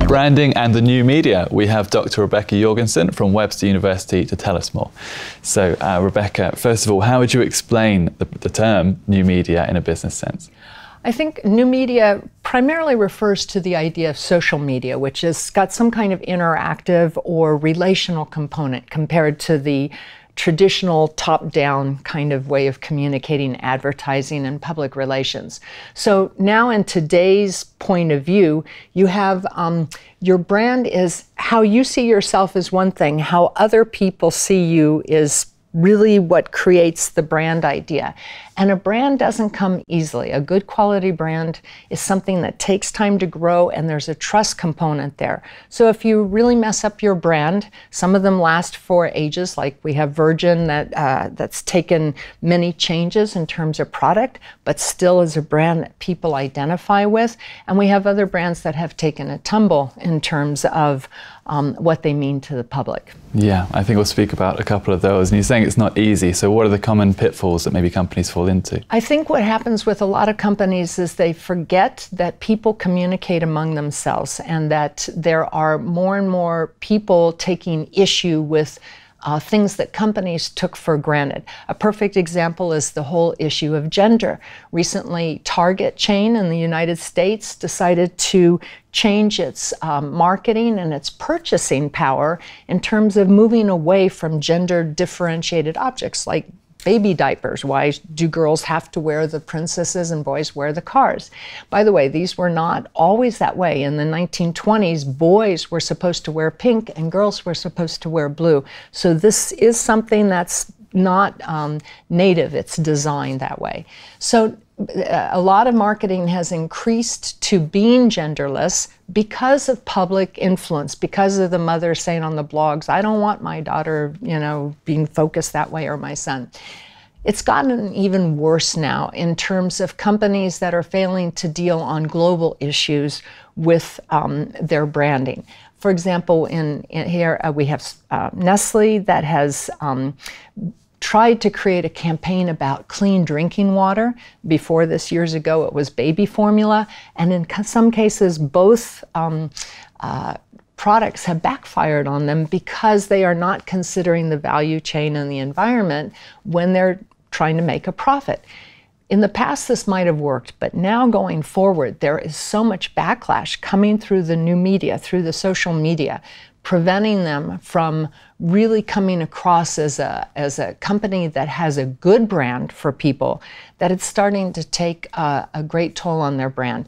branding and the new media, we have Dr. Rebekah Jorgensen from Webster University to tell us more. So, Rebekah, first of all, how would you explain the term new media in a business sense? I think new media primarily refers to the idea of social media, which has got some kind of interactive or relational component compared to the traditional top-down kind of way of communicating advertising and public relations. So now in today's point of view, you have your brand is how you see yourself is one thing, how other people see you is really what creates the brand idea. And a brand doesn't come easily. A good quality brand is something that takes time to grow, and there's a trust component there. So if you really mess up your brand, some of them last for ages, like we have Virgin that's taken many changes in terms of product, but still is a brand that people identify with. And we have other brands that have taken a tumble in terms of what they mean to the public. Yeah, I think we'll speak about a couple of those. And you're saying it's not easy, so what are the common pitfalls that maybe companies fall into? I think what happens with a lot of companies is they forget that people communicate among themselves, and that there are more and more people taking issue with things that companies took for granted. A perfect example is the whole issue of gender. Recently, Target chain in the United States decided to change its marketing and its purchasing power in terms of moving away from gender differentiated objects like baby diapers. Why do girls have to wear the princesses and boys wear the cars? By the way, these were not always that way. In the 1920s, boys were supposed to wear pink and girls were supposed to wear blue. So this is something that's not native, it's designed that way. So a lot of marketing has increased to being genderless because of public influence, because of the mother saying on the blogs, I don't want my daughter, being focused that way, or my son. It's gotten even worse now in terms of companies that are failing to deal on global issues with their branding. For example, in here we have Nestle that has tried to create a campaign about clean drinking water. Before this, years ago, it was baby formula. And in some cases, both products have backfired on them because they are not considering the value chain and the environment when they're trying to make a profit. In the past, this might have worked, but now going forward, there is so much backlash coming through the new media, through the social media, preventing them from really coming across as a company that has a good brand for people, that it's starting to take a great toll on their brand.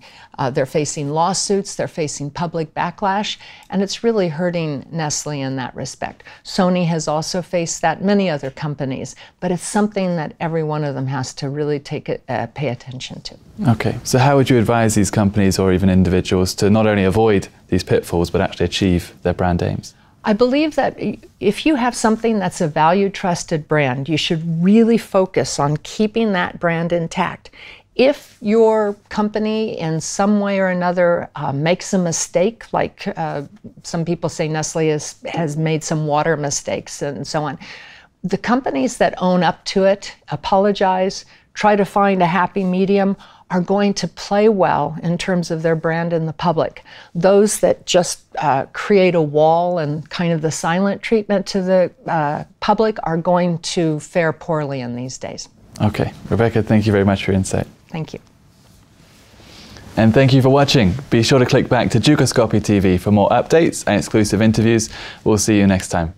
They're facing lawsuits, they're facing public backlash, and it's really hurting Nestle in that respect. Sony has also faced that, many other companies, but it's something that every one of them has to really pay attention to. Okay, so how would you advise these companies or even individuals to not only avoid these pitfalls, but actually achieve their brand aims? I believe that if you have something that's a valued, trusted brand, you should really focus on keeping that brand intact. If your company in some way or another makes a mistake, like some people say Nestle has made some water mistakes and so on, the companies that own up to it, apologize, try to find a happy medium, are going to play well in terms of their brand in the public. Those that just create a wall and kind of the silent treatment to the public are going to fare poorly in these days. Okay, Rebekah, thank you very much for your insight. Thank you. And thank you for watching. Be sure to click back to Dukascopy TV for more updates and exclusive interviews. We'll see you next time.